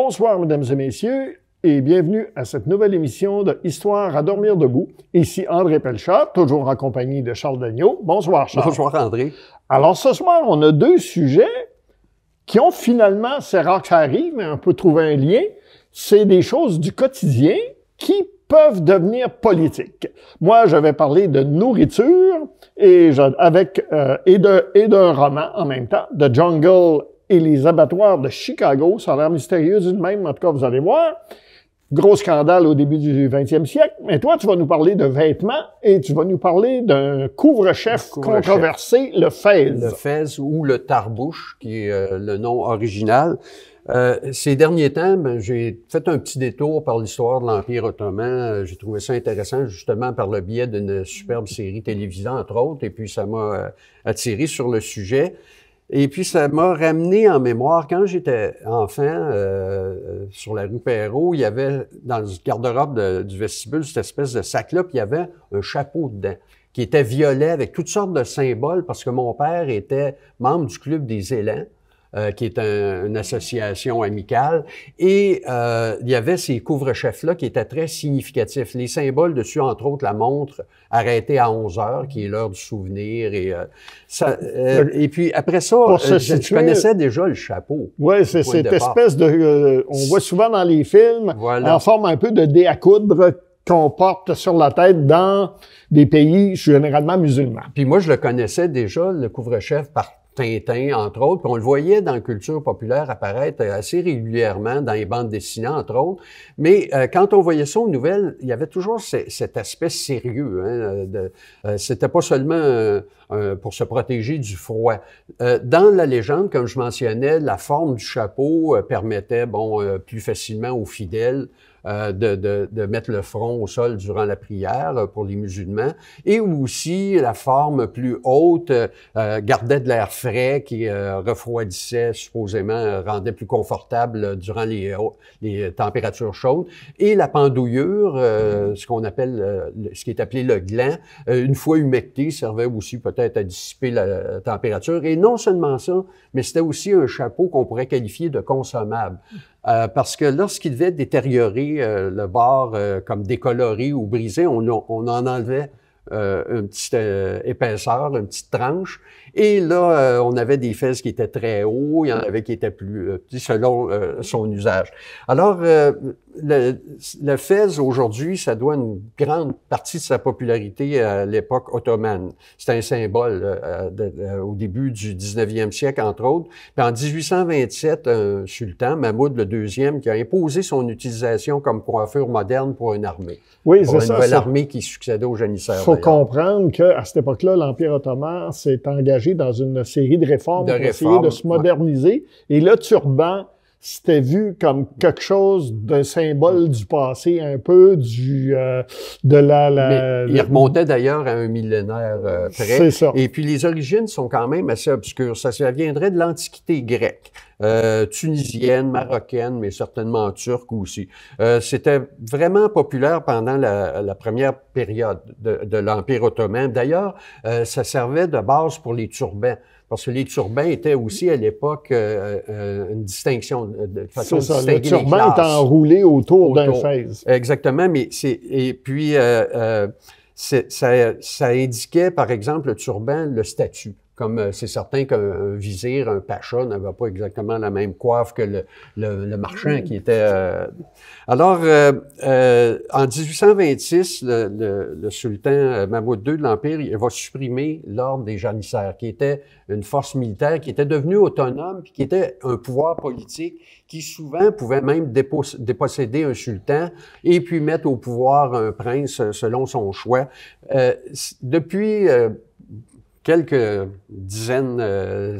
Bonsoir, mesdames et messieurs, et bienvenue à cette nouvelle émission de Histoire à dormir debout. Ici André Pelchat, toujours en compagnie de Charles Dagneault. Bonsoir, Charles. Bonsoir, André. Alors, ce soir, on a deux sujets qui ont finalement, c'est rare que ça arrive, mais on peut trouver un lien. C'est des choses du quotidien qui peuvent devenir politiques. Moi, je vais parler de nourriture et d'un roman en même temps, The Jungle et les abattoirs de Chicago. Ça a l'air mystérieux de même, en tout cas, vous allez voir. Gros scandale au début du 20e siècle. Mais toi, tu vas nous parler de vêtements et tu vas nous parler d'un couvre-chef controversé, le Fez. Le Fez ou le Tarbouche, qui est le nom original. Ces derniers temps, j'ai fait un petit détour par l'histoire de l'Empire ottoman. J'ai trouvé ça intéressant, justement, par le biais d'une superbe série télévisée, entre autres, et puis ça m'a attiré sur le sujet. Et puis, ça m'a ramené en mémoire, quand j'étais enfant, sur la rue Perrault, il y avait, dans le garde-robe du vestibule, cette espèce de sac-là, puis il y avait un chapeau dedans, qui était violet, avec toutes sortes de symboles, parce que mon père était membre du Club des Élans, qui est une association amicale, et il y avait ces couvre-chefs-là qui étaient très significatifs. Les symboles dessus, entre autres, la montre arrêtée à 11 heures, qui est l'heure du souvenir, et puis après ça, je connaissais déjà le chapeau. Oui, c'est cette espèce de... on voit souvent dans les films, voilà, en forme un peu de dé à coudre qu'on porte sur la tête dans des pays généralement musulmans. Puis moi, je le connaissais déjà, le couvre-chef, par Tintin, entre autres, puis on le voyait dans la culture populaire apparaître assez régulièrement dans les bandes dessinées, entre autres. Mais quand on voyait ça aux nouvelles, il y avait toujours cet aspect sérieux. C'était pas seulement pour se protéger du froid. Dans la légende, comme je mentionnais, la forme du chapeau permettait, plus facilement aux fidèles de mettre le front au sol durant la prière pour les musulmans, et aussi la forme plus haute gardait de l'air frais qui refroidissait, supposément rendait plus confortable durant les températures chaudes, et la pendouillure, ce qui est appelé le gland, une fois humecté, servait aussi peut-être à dissiper la température, et non seulement ça, mais c'était aussi un chapeau qu'on pourrait qualifier de consommable. Parce que lorsqu'il devait détériorer le bord comme décoloré ou brisé, on en enlevait une petite épaisseur, une petite tranche. Et là, on avait des fez qui étaient très hauts, il y en avait qui étaient plus petits selon son usage. Alors, le fez, aujourd'hui, ça doit une grande partie de sa popularité à l'époque ottomane. C'est un symbole au début du 19e siècle, entre autres. Puis en 1827, un sultan, Mahmoud le deuxième, qui a imposé son utilisation comme coiffure moderne pour une armée. Oui, c'est ça. Pour une nouvelle armée qui succédait aux janissaires. Il faut comprendre qu'à cette époque-là, l'Empire ottoman s'est engagé dans une série de réformes pour essayer de se moderniser. Ouais. Et le turban, c'était vu comme quelque chose d'un symbole du passé, un peu il remontait d'ailleurs à un millénaire près. C'est ça. Et puis les origines sont quand même assez obscures. Ça viendrait de l'Antiquité grecque, tunisienne, marocaine, mais certainement turque aussi. C'était vraiment populaire pendant la première période de l'Empire ottoman. D'ailleurs, ça servait de base pour les turbans. Parce que les turbans étaient aussi à l'époque une distinction de façon de distinguer les classes. Le turban est enroulé autour d'un fez. Exactement, mais ça indiquait par exemple le turban, le statut. Comme c'est certain qu'un vizir, un pacha n'avait pas exactement la même coiffe que le marchand qui était... Alors, en 1826, le sultan Mahmoud II de l'Empire, il va supprimer l'ordre des janissaires, qui était une force militaire qui était devenue autonome, puis qui était un pouvoir politique qui souvent pouvait même déposséder un sultan et puis mettre au pouvoir un prince selon son choix. Depuis... quelques dizaines,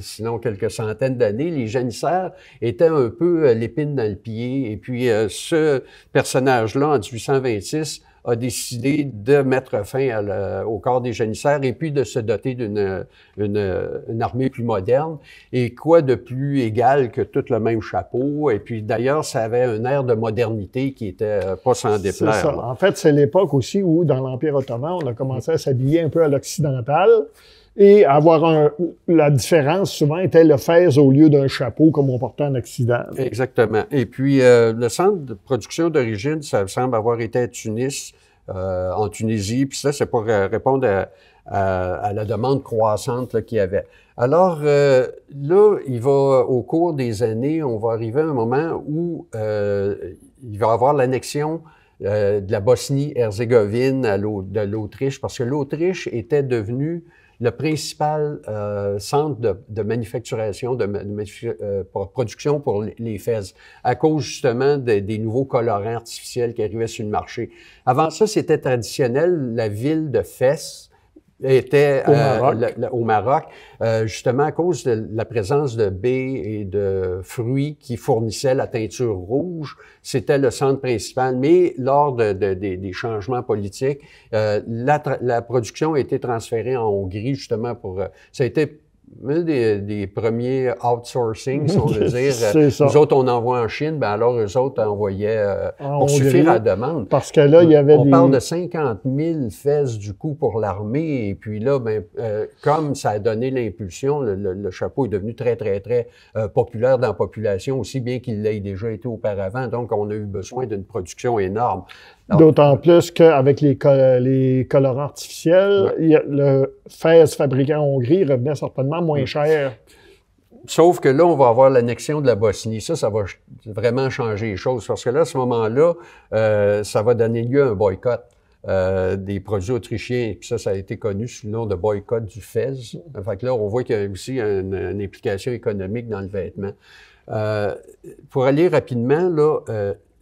sinon quelques centaines d'années, les janissaires étaient un peu l'épine dans le pied. Et puis, ce personnage-là, en 1826, a décidé de mettre fin au corps des janissaires et puis de se doter d'une armée plus moderne. Et quoi de plus égal que tout le même chapeau? Et puis, d'ailleurs, ça avait un air de modernité qui était pas sans déplaire. C'est ça. En fait, c'est l'époque aussi où, dans l'Empire ottoman, on a commencé à s'habiller un peu à l'occidental. et avoir la différence souvent était le fez au lieu d'un chapeau comme on portait en Occident. Exactement. Et puis, le centre de production d'origine, ça semble avoir été à Tunis, en Tunisie, puis ça, c'est pour répondre à la demande croissante qu'il y avait. Alors, là, au cours des années, on va arriver à un moment où il va y avoir l'annexion de la Bosnie-Herzégovine de l'Autriche, parce que l'Autriche était devenue le principal centre de manufacturation, production pour les fez, à cause justement des nouveaux colorants artificiels qui arrivaient sur le marché. Avant ça, c'était traditionnel, la ville de Fès était au Maroc, justement à cause de la présence de baies et de fruits qui fournissaient la teinture rouge. C'était le centre principal. Mais lors des changements politiques, la production a été transférée en Hongrie, justement ça a été un des premiers outsourcing, si on veut dire. Nous autres, on envoie en Chine, ben alors eux autres envoyaient pour suffire à la demande. Parce que là, il y avait on parle de 50 000 fez du coup pour l'armée. Et puis là, comme ça a donné l'impulsion, le chapeau est devenu très, très, très populaire dans la population, aussi bien qu'il l'ait déjà été auparavant. Donc, on a eu besoin d'une production énorme. D'autant plus qu'avec les colorants artificiels, le fez fabriqué en Hongrie revenait certainement moins cher. Sauf que là, on va avoir l'annexion de la Bosnie. Ça va vraiment changer les choses. Parce que là, à ce moment-là, ça va donner lieu à un boycott des produits autrichiens. Puis ça a été connu sous le nom de boycott du fez. Fait que là, on voit qu'il y a aussi une implication économique dans le vêtement. Pour aller rapidement, là,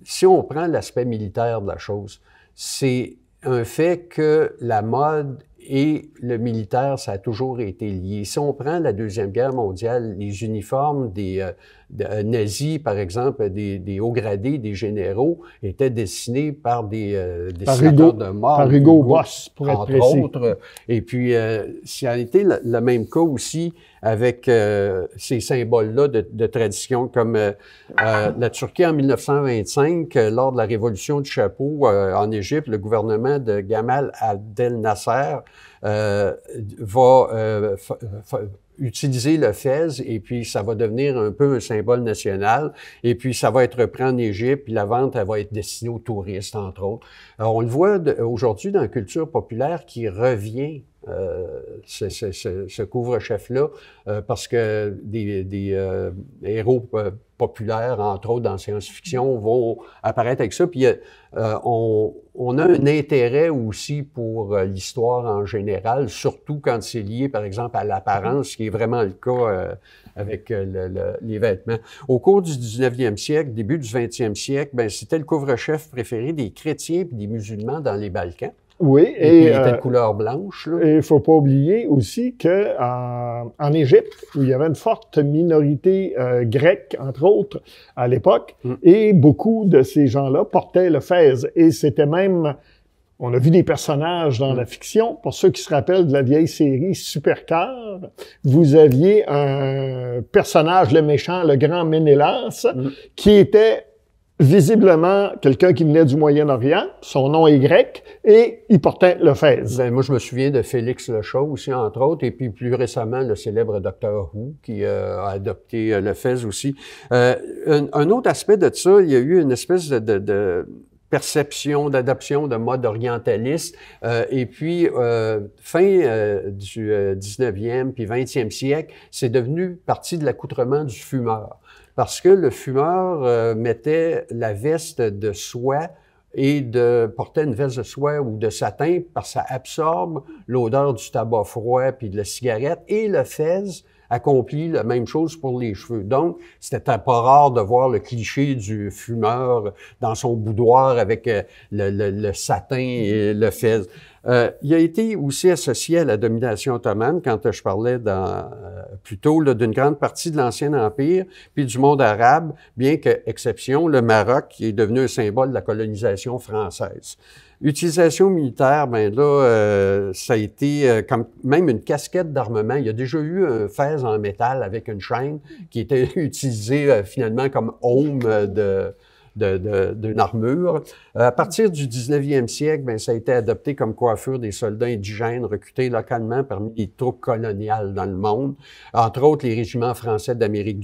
si on prend l'aspect militaire de la chose, c'est un fait que la mode et le militaire, ça a toujours été lié. Si on prend la Deuxième Guerre mondiale, les uniformes des nazis, par exemple, des hauts gradés, des généraux, étaient dessinés par des dessinateurs de mode. Par Hugo Boss, pour être précis. Entre autres. Et puis, ça a été le même cas aussi avec ces symboles-là de tradition, comme la Turquie en 1925, lors de la révolution du chapeau en Égypte, le gouvernement de Gamal Abdel Nasser va utiliser le fez et puis ça va devenir un peu un symbole national et puis ça va être repris en Égypte puis la vente, elle va être destinée aux touristes, entre autres. Alors, on le voit aujourd'hui dans la culture populaire qui revient ce couvre-chef-là, parce que des héros populaires, entre autres dans science-fiction, vont apparaître avec ça. Puis on a un intérêt aussi pour l'histoire en général, surtout quand c'est lié, par exemple, à l'apparence, ce qui est vraiment le cas avec les vêtements. Au cours du 19e siècle, début du 20e siècle, c'était le couvre-chef préféré des chrétiens et des musulmans dans les Balkans. Oui, et il était de couleur blanche. Et il ne faut pas oublier aussi qu'en Égypte, où il y avait une forte minorité grecque, entre autres, à l'époque, et beaucoup de ces gens-là portaient le fez. Et c'était même, on a vu des personnages dans la fiction, pour ceux qui se rappellent de la vieille série Supercar, vous aviez un personnage, le méchant, le grand Ménélas, qui était visiblement quelqu'un qui venait du Moyen-Orient, son nom est grec, et il portait le fez. Moi, je me souviens de Félix Le Chat aussi, entre autres, et puis plus récemment, le célèbre Docteur Who, qui a adopté le fez aussi. Un autre aspect de ça, il y a eu une espèce de perception, d'adoption de mode orientaliste, et puis fin du 19e puis 20e siècle, c'est devenu partie de l'accoutrement du fumeur. Parce que le fumeur mettait la veste de soie et portait une veste de soie ou de satin parce que ça absorbe l'odeur du tabac froid puis de la cigarette. Et le fez accomplit la même chose pour les cheveux. Donc, c'était pas rare de voir le cliché du fumeur dans son boudoir avec le satin et le fez. Il a été aussi associé à la domination ottomane, quand je parlais plus tôt d'une grande partie de l'Ancien Empire, puis du monde arabe, bien que, exception, le Maroc, qui est devenu un symbole de la colonisation française. Utilisation militaire, ça a été comme même une casquette d'armement. Il y a déjà eu un fez en métal avec une chaîne qui était utilisé finalement comme aume d'une armure. À partir du 19e siècle, ben, ça a été adopté comme coiffure des soldats indigènes recrutés localement parmi les troupes coloniales dans le monde, entre autres les régiments français d'Afrique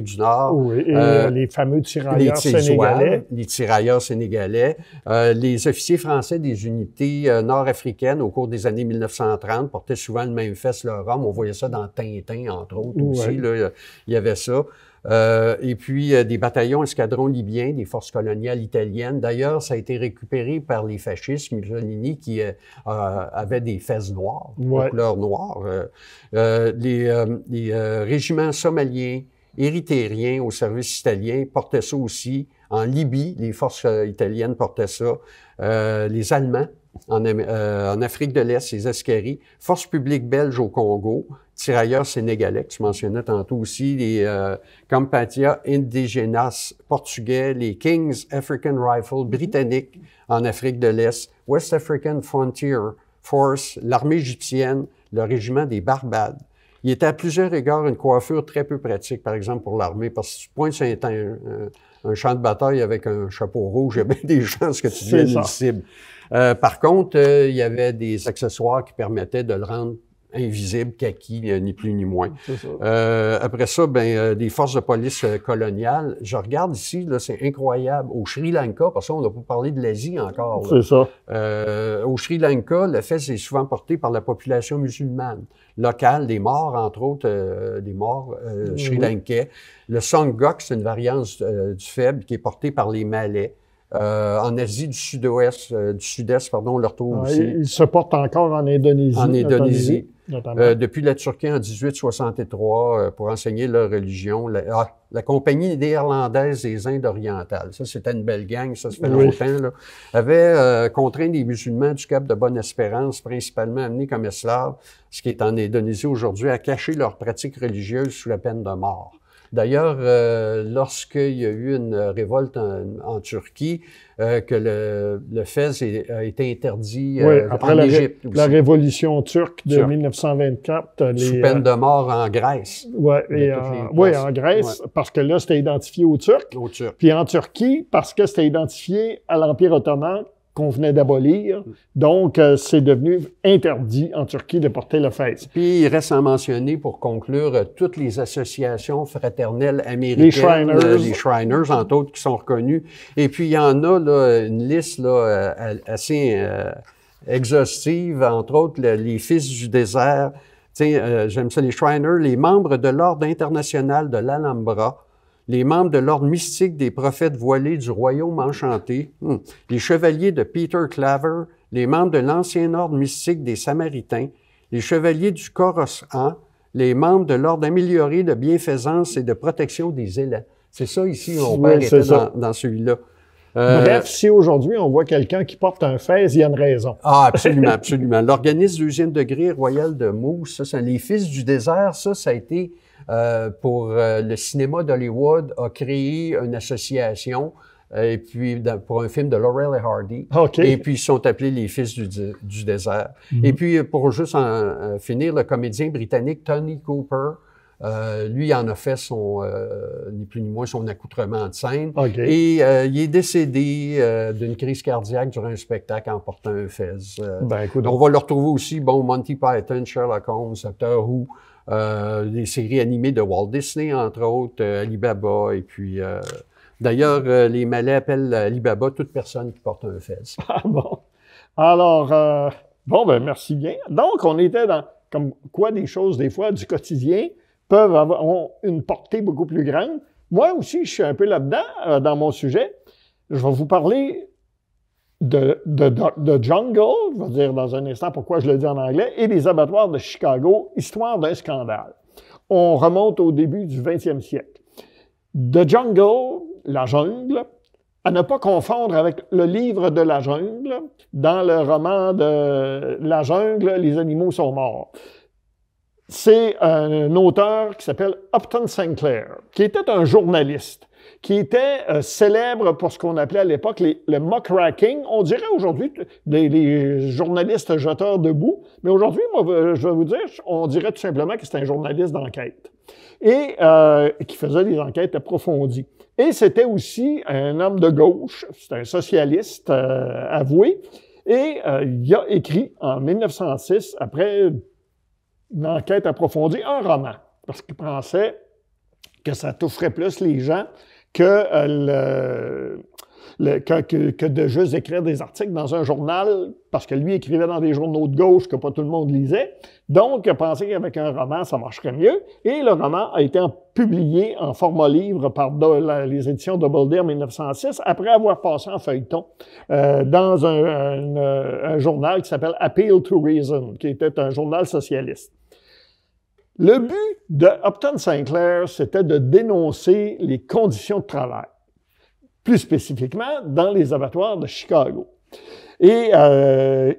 du Nord. Oui, et les fameux tirailleurs sénégalais. Les tirailleurs sénégalais. Les officiers français des unités nord-africaines au cours des années 1930 portaient souvent le même fesse, leur homme. On voyait ça dans Tintin, entre autres, aussi. Là, il y avait ça. Et puis, des bataillons escadrons libyens, des forces coloniales italiennes. D'ailleurs, ça a été récupéré par les fascistes, Mussolini, qui avaient des fesses noires, de couleur noire. Les régiments somaliens, érythréens au service italien portaient ça aussi. En Libye, les forces italiennes portaient ça. Les Allemands, en Afrique de l'Est, les Askaris, forces publiques belges au Congo, tirailleurs sénégalais, que tu mentionnais tantôt aussi, les Campania Indigenas portugais, les King's African Rifle britanniques en Afrique de l'Est, West African Frontier Force, l'armée égyptienne, le régiment des Barbades. Il était à plusieurs égards une coiffure très peu pratique, par exemple pour l'armée, parce que si tu pointes sur un champ de bataille avec un chapeau rouge, il y a bien des chances que tu deviennes une cible. Par contre, il y avait des accessoires qui permettaient de le rendre invisible, kaki, ni plus ni moins. Après ça, des forces de police coloniales. Je regarde ici, là, c'est incroyable. Au Sri Lanka, parce qu'on n'a pas parlé de l'Asie encore. C'est ça. Au Sri Lanka, le fez est souvent porté par la population musulmane locale, des morts, entre autres, des morts sri-lankais. Le Songguk, c'est une variante du faible qui est porté par les Malais. En Asie du Sud-Est, on le retrouve aussi. Il se porte encore en Indonésie. En Indonésie. Depuis la Turquie en 1863, pour enseigner leur religion. La Compagnie néerlandaise des Indes orientales, ça c'était une belle gang, ça fait longtemps, là, avait contraint les musulmans du Cap de Bonne-Espérance, principalement amenés comme esclaves, ce qui est en Indonésie aujourd'hui, à cacher leurs pratiques religieuses sous la peine de mort. D'ailleurs, lorsqu'il y a eu une révolte en Turquie, que le fez a été interdit après en Égypte aussi. La révolution turque de 1924. Sous peine de mort en Grèce. En Grèce, parce que là, c'était identifié aux Turcs. Puis en Turquie, parce que c'était identifié à l'Empire ottoman qu'on venait d'abolir. Donc, c'est devenu interdit en Turquie de porter le fez. Puis, il reste à mentionner, pour conclure, toutes les associations fraternelles américaines. Les Shriners, entre autres, qui sont reconnues. Et puis, il y en a là, une liste là, assez exhaustive, entre autres, les Fils du désert. J'aime ça, les Shriners, les membres de l'Ordre international de l'Alhambra, les membres de l'Ordre mystique des prophètes voilés du Royaume enchanté, les chevaliers de Peter Claver, les membres de l'Ancien Ordre mystique des Samaritains, les chevaliers du Khorassan, les membres de l'Ordre amélioré de bienfaisance et de protection des élans. C'est ça ici, mon père était dans celui-là. Bref, si aujourd'hui on voit quelqu'un qui porte un fez, il y a une raison. Ah, absolument, absolument. L'organisme deuxième degré royal de Mousse, ça, c'est les Fils du désert, ça a été pour le cinéma d'Hollywood, a créé une association, et puis pour un film de Laurel et Hardy. Et puis ils sont appelés les Fils du désert. Et puis pour juste finir, le comédien britannique Tony Cooper, lui, il en a fait ni plus ni moins, son accoutrement de scène. Et il est décédé d'une crise cardiaque durant un spectacle en portant un fez. On va le retrouver aussi, Monty Python, Sherlock Holmes, Doctor Who, les séries animées de Walt Disney, entre autres, Alibaba, et puis... D'ailleurs, les Malais appellent Alibaba toute personne qui porte un fez. Ah bon. Alors, merci bien. Donc, on était dans, comme quoi, des choses, des fois, du quotidien ont une portée beaucoup plus grande. Moi aussi, je suis un peu là-dedans, dans mon sujet. Je vais vous parler de Jungle, je vais dire dans un instant pourquoi je le dis en anglais, et des abattoirs de Chicago, histoire d'un scandale. On remonte au début du 20e siècle. The Jungle, la jungle, à ne pas confondre avec le livre de la jungle. Dans le roman de La jungle, les animaux sont morts. C'est un auteur qui s'appelle Upton Sinclair, qui était un journaliste. qui était célèbre pour ce qu'on appelait à l'époque le muckraking. On dirait aujourd'hui les journalistes jeteurs de boue, mais aujourd'hui, moi, je vais vous dire, on dirait tout simplement que c'est un journaliste d'enquête et qui faisait des enquêtes approfondies. Et c'était aussi un homme de gauche, c'était un socialiste avoué, et il a écrit en 1906, après une enquête approfondie, un roman, parce qu'il pensait que ça toucherait plus les gens que de juste écrire des articles dans un journal, parce que lui écrivait dans des journaux de gauche que pas tout le monde lisait. Donc, il a pensé qu'avec un roman, ça marcherait mieux. Et le roman a été publié en format livre par les éditions Doubleday en 1906, après avoir passé en feuilleton dans un journal qui s'appelle Appeal to Reason, qui était un journal socialiste. Le but de Upton Sinclair, c'était de dénoncer les conditions de travail, plus spécifiquement dans les abattoirs de Chicago. Et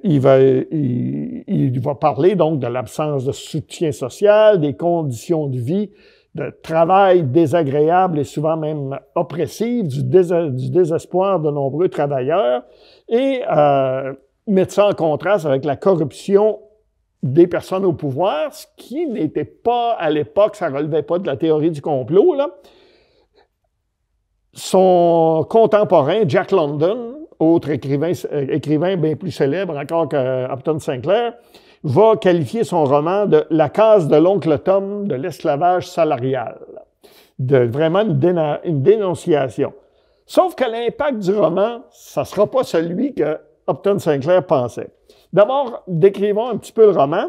il va parler donc de l'absence de soutien social, des conditions de vie, de travail désagréables et souvent même oppressives, du désespoir de nombreux travailleurs, et mettre ça en contraste avec la corruption des personnes au pouvoir, ce qui n'était pas, à l'époque, ça relevait pas de la théorie du complot, là. Son contemporain, Jack London, autre écrivain bien plus célèbre encore que Upton Sinclair, va qualifier son roman de « La case de l'oncle Tom de l'esclavage salarial », de vraiment une dénonciation. Sauf que l'impact du roman, ça ne sera pas celui que Upton Sinclair pensait. D'abord, décrivons un petit peu le roman.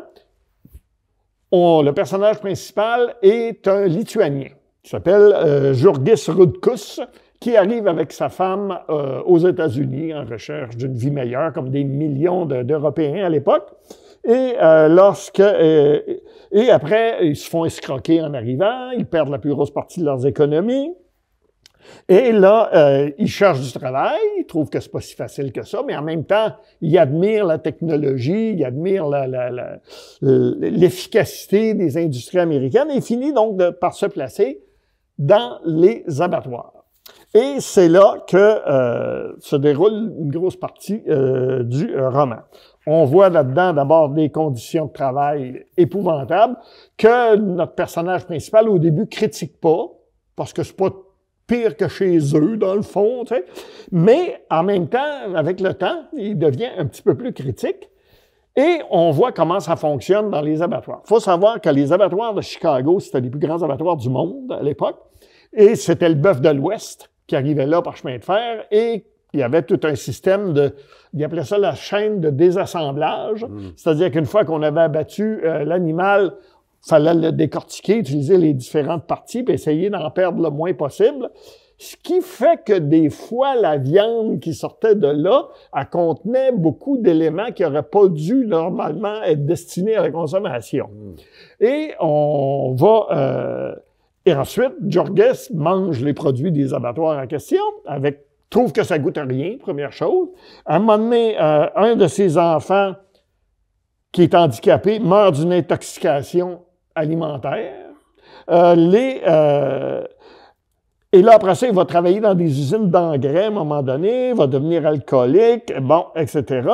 Le personnage principal est un Lituanien qui s'appelle Jurgis Rudkus, qui arrive avec sa femme aux États-Unis en recherche d'une vie meilleure, comme des millions d'Européens à l'époque. Et après, ils se font escroquer en arrivant, ils perdent la plus grosse partie de leurs économies. Et là, ils cherchent du travail, ils trouvent que c'est pas si facile que ça, mais en même temps, ils admirent la technologie, ils admirent l'efficacité des industries américaines et finissent donc par se placer dans les abattoirs. Et c'est là que se déroule une grosse partie du roman. On voit là-dedans d'abord des conditions de travail épouvantables que notre personnage principal au début critique pas, parce que c'est pas pire que chez eux, dans le fond, tu sais. Mais en même temps, avec le temps, il devient un petit peu plus critique. Et on voit comment ça fonctionne dans les abattoirs. Il faut savoir que les abattoirs de Chicago, c'était les plus grands abattoirs du monde à l'époque. Et c'était le bœuf de l'Ouest qui arrivait là par chemin de fer. Et il y avait tout un système il appelait ça la chaîne de désassemblage. C'est-à-dire qu'une fois qu'on avait abattu l'animal, il fallait le décortiquer, utiliser les différentes parties, puis essayer d'en perdre le moins possible. Ce qui fait que des fois, la viande qui sortait de là, elle contenait beaucoup d'éléments qui n'auraient pas dû normalement être destinés à la consommation. Et et ensuite, Jurgis mange les produits des abattoirs en question, trouve que ça goûte à rien, première chose. À un moment donné, un de ses enfants, qui est handicapé, meurt d'une intoxication alimentaire. Et là, après ça, il va travailler dans des usines d'engrais à un moment donné, il va devenir alcoolique, bon, etc.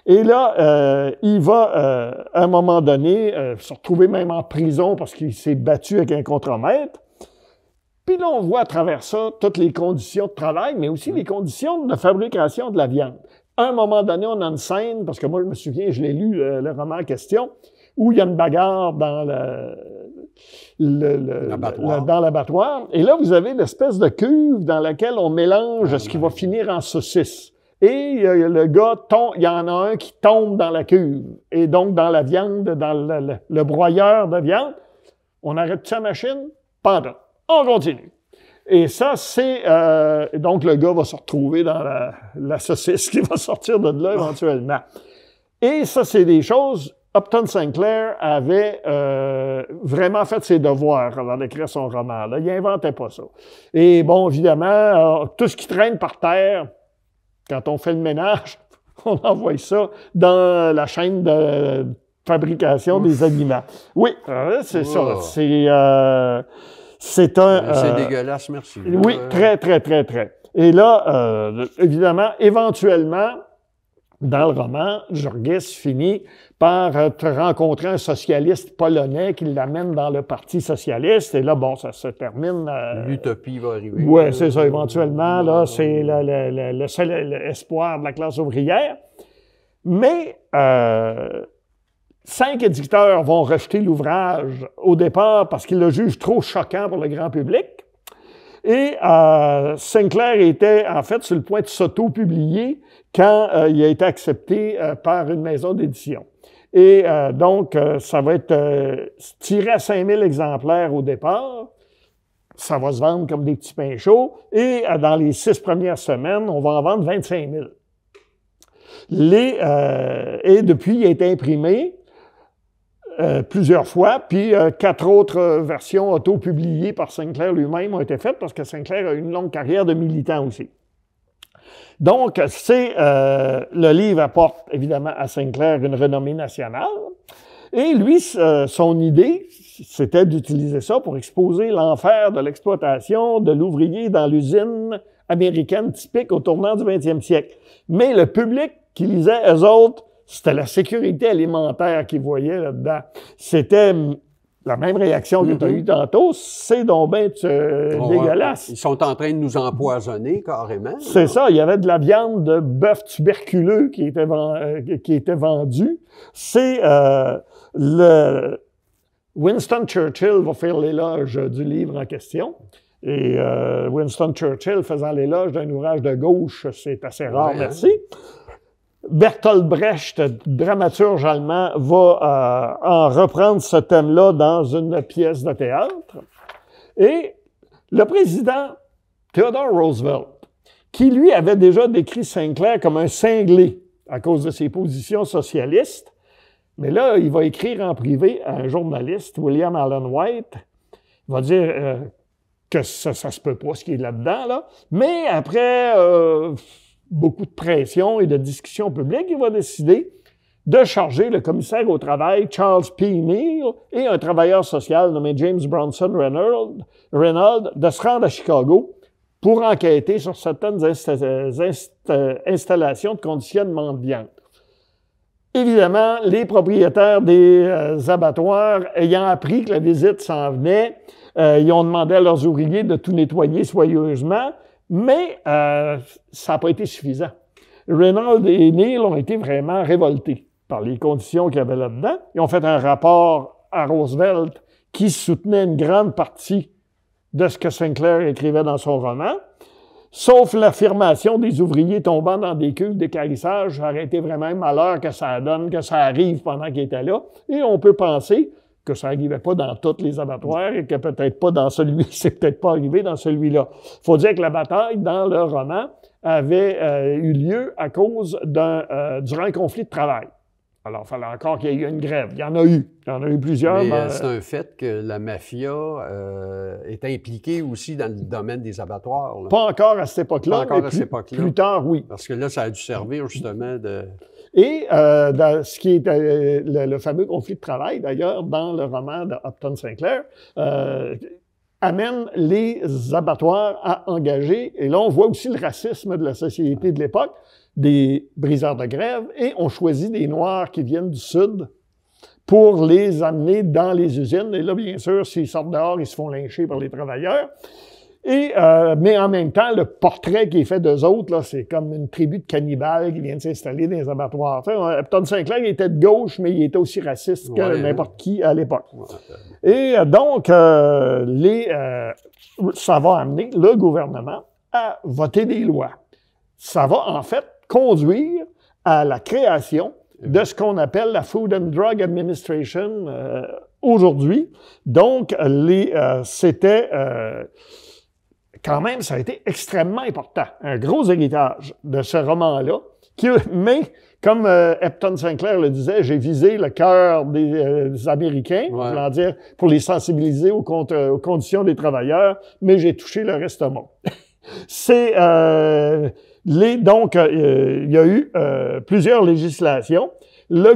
Et là, il va, à un moment donné, se retrouver même en prison parce qu'il s'est battu avec un contremaître. Puis là, on voit à travers ça toutes les conditions de travail, mais aussi les conditions de fabrication de la viande. À un moment donné, on a une scène, parce que moi, je me souviens, je l'ai lu, le roman en question, où il y a une bagarre dans dans l'abattoir. Et là, vous avez l'espèce de cuve dans laquelle on mélange ce qui va finir en saucisse. Et le gars, il y en a un qui tombe dans la cuve. Et donc, dans la viande, dans le broyeur de viande, on arrête sa machine, pendant. On continue. Et ça, c'est... donc, le gars va se retrouver dans la saucisse qui va sortir de là éventuellement. Et ça, c'est des choses... Upton Sinclair avait vraiment fait ses devoirs avant d'écrire son roman. Là. Il n'inventait pas ça. Et bon, évidemment, tout ce qui traîne par terre, quand on fait le ménage, on envoie ça dans la chaîne de fabrication des aliments. Oui, c'est ça. C'est un... C'est dégueulasse, merci. Oui, très, très, très, très. Et là, évidemment, éventuellement, dans le roman, Jurgis finit par rencontrer un socialiste polonais qui l'amène dans le Parti socialiste. Et là, bon, ça se termine... L'utopie va arriver. Oui, c'est ça, éventuellement. Là, c'est le seul espoir de la classe ouvrière. Mais 5 éditeurs vont rejeter l'ouvrage au départ parce qu'ils le jugent trop choquant pour le grand public. Et Sinclair était en fait sur le point de s'auto-publier quand il a été accepté par une maison d'édition. Et donc, ça va être tiré à 5000 exemplaires au départ. Ça va se vendre comme des petits pains chauds. Et dans les 6 premières semaines, on va en vendre 25 000. Et depuis, il a été imprimé plusieurs fois, puis 4 autres versions auto-publiées par Sinclair lui-même ont été faites parce que Sinclair a une longue carrière de militant aussi. Donc, le livre apporte évidemment à Sinclair une renommée nationale. Et lui, son idée, c'était d'utiliser ça pour exposer l'enfer de l'exploitation de l'ouvrier dans l'usine américaine typique au tournant du 20e siècle. Mais le public qui lisait, eux autres, c'était la sécurité alimentaire qu'ils voyaient là-dedans. C'était la même réaction que tu as eue tantôt. C'est donc ben dégueulasse. Ils sont en train de nous empoisonner carrément. C'est ça. Il y avait de la viande de bœuf tuberculeux qui était vendue. C'est le Winston Churchill va faire l'éloge du livre en question. Et Winston Churchill faisant l'éloge d'un ouvrage de gauche, c'est assez rare, merci. Bertolt Brecht, dramaturge allemand, va en reprendre ce thème-là dans une pièce de théâtre. Et le président Theodore Roosevelt, qui lui avait déjà décrit Sinclair comme un cinglé à cause de ses positions socialistes, mais là, il va écrire en privé à un journaliste, William Allen White, il va dire que ça se peut pas ce qui est là-dedans, là. Mais après beaucoup de pression et de discussion publique, il va décider de charger le commissaire au travail, Charles P. Neal, et un travailleur social nommé James Bronson Reynolds, de se rendre à Chicago pour enquêter sur certaines installations de conditionnement de viande. Évidemment, les propriétaires des abattoirs, ayant appris que la visite s'en venait, ils ont demandé à leurs ouvriers de tout nettoyer soigneusement, mais ça n'a pas été suffisant. Reynolds et Neal ont été vraiment révoltés par les conditions qu'il y avait là-dedans. Ils ont fait un rapport à Roosevelt qui soutenait une grande partie de ce que Sinclair écrivait dans son roman, sauf l'affirmation des ouvriers tombant dans des cuves d'équarrissage. Ça aurait été vraiment un malheur que ça donne, que ça arrive pendant qu'ils étaient là. Et on peut penser que ça n'arrivait pas dans tous les abattoirs et que peut-être pas dans celui, c'est peut-être pas arrivé dans celui-là. Il faut dire que la bataille dans le roman avait eu lieu à cause durant un conflit de travail. Alors, il fallait encore qu'il y ait eu une grève. Il y en a eu. Il y en a eu plusieurs. Mais c'est un fait que la mafia est impliquée aussi dans le domaine des abattoirs. Là. Pas encore à cette époque-là. Pas encore à cette époque-là. Plus tard, oui. Parce que là, ça a dû servir justement de... Et dans ce qui est le fameux conflit de travail, d'ailleurs, dans le roman de Upton Sinclair, amène les abattoirs à engager, et là, on voit aussi le racisme de la société de l'époque, des briseurs de grève, et on choisit des Noirs qui viennent du Sud pour les amener dans les usines. Et là, bien sûr, s'ils sortent dehors, ils se font lyncher par les travailleurs. Mais en même temps, le portrait qui est fait d'eux autres, là, c'est comme une tribu de cannibales qui viennent s'installer dans les abattoirs. Upton Sinclair, il était de gauche, mais il était aussi raciste que n'importe qui à l'époque. Et donc, ça va amener le gouvernement à voter des lois. Ça va, en fait, conduire à la création de ce qu'on appelle la Food and Drug Administration aujourd'hui. Donc, c'était... quand même, ça a été extrêmement important. Un gros héritage de ce roman-là. Mais, comme Upton Sinclair le disait, j'ai visé le cœur des Américains, voulant dire pour les sensibiliser aux conditions des travailleurs, mais j'ai touché le reste du monde. Donc, il y a eu plusieurs législations. le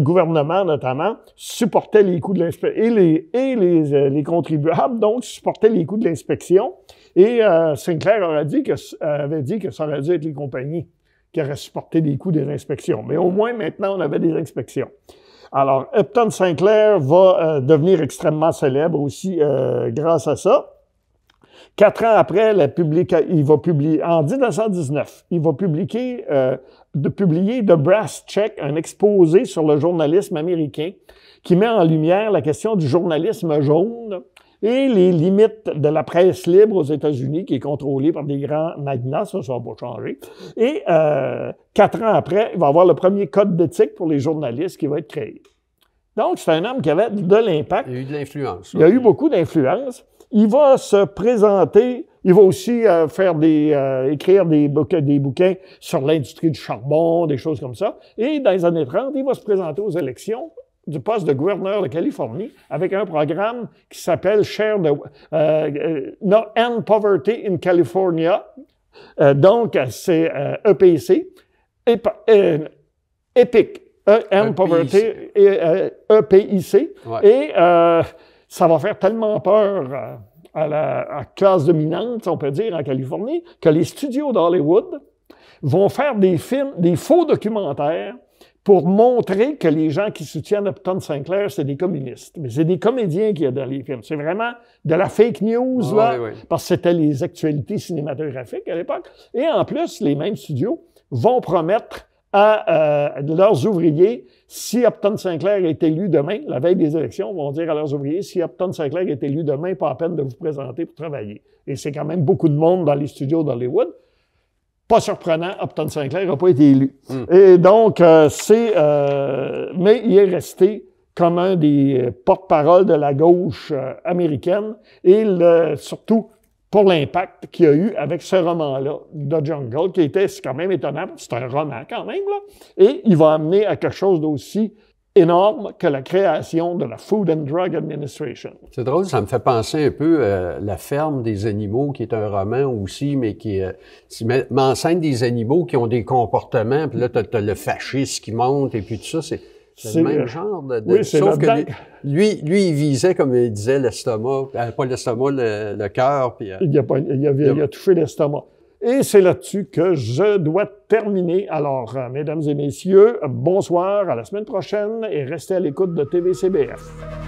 gouvernement, notamment, supportait les coûts de l'inspection, les contribuables, donc, supportaient les coûts de l'inspection. Et Sinclair avait dit que ça aurait dû être les compagnies qui auraient supporté les coûts des inspections. Mais au moins, maintenant, on avait des inspections. Alors, Upton Sinclair va devenir extrêmement célèbre aussi grâce à ça. 4 ans après, il va publier, en 1919, il va publier The Brass Check, un exposé sur le journalisme américain qui met en lumière la question du journalisme jaune et les limites de la presse libre aux États-Unis, qui est contrôlée par des grands magnats, ça va pas changer. Et 4 ans après, il va y avoir le premier code d'éthique pour les journalistes qui va être créé. Donc, c'est un homme qui avait de l'impact. Il y a eu de l'influence. Il y a eu beaucoup d'influence. Il va se présenter, il va aussi écrire des bouquins sur l'industrie du charbon, des choses comme ça. Et dans les années 30, il va se présenter aux élections du poste de gouverneur de Californie avec un programme qui s'appelle End Poverty in California. Donc, c'est EPC, EPIC, End Poverty, EPIC. Ouais. Et ça va faire tellement peur à la classe dominante, on peut dire, en Californie, que les studios d'Hollywood vont faire des films, des faux documentaires pour montrer que les gens qui soutiennent Upton Sinclair, c'est des communistes. Mais c'est des comédiens qu'il y a dans les films. C'est vraiment de la fake news, là, oui. parce que c'était les actualités cinématographiques à l'époque. Et en plus, les mêmes studios vont promettre à leurs ouvriers, si Upton Sinclair est élu demain, la veille des élections, vont dire à leurs ouvriers, si Upton Sinclair est élu demain, pas à peine de vous présenter pour travailler. Et c'est quand même beaucoup de monde dans les studios d'Hollywood. Pas surprenant, Upton Sinclair n'a pas été élu. Et donc, mais il est resté comme un des porte-parole de la gauche américaine et surtout pour l'impact qu'il y a eu avec ce roman-là, The Jungle, qui était quand même étonnant, c'est un roman quand même, là, et il va amener à quelque chose d'aussi énorme que la création de la Food and Drug Administration. C'est drôle, ça me fait penser un peu à La ferme des animaux, qui est un roman aussi, mais qui met en scène des animaux qui ont des comportements, puis là, t'as le fascisme qui monte, et puis tout ça, c'est le même genre de... Oui, c'est sauf que là-dedans. lui, il visait, comme il disait, l'estomac, pas l'estomac, le cœur, puis... Il a touché l'estomac. Et c'est là-dessus que je dois terminer. Alors, mesdames et messieurs, bonsoir, à la semaine prochaine et restez à l'écoute de TVCBF.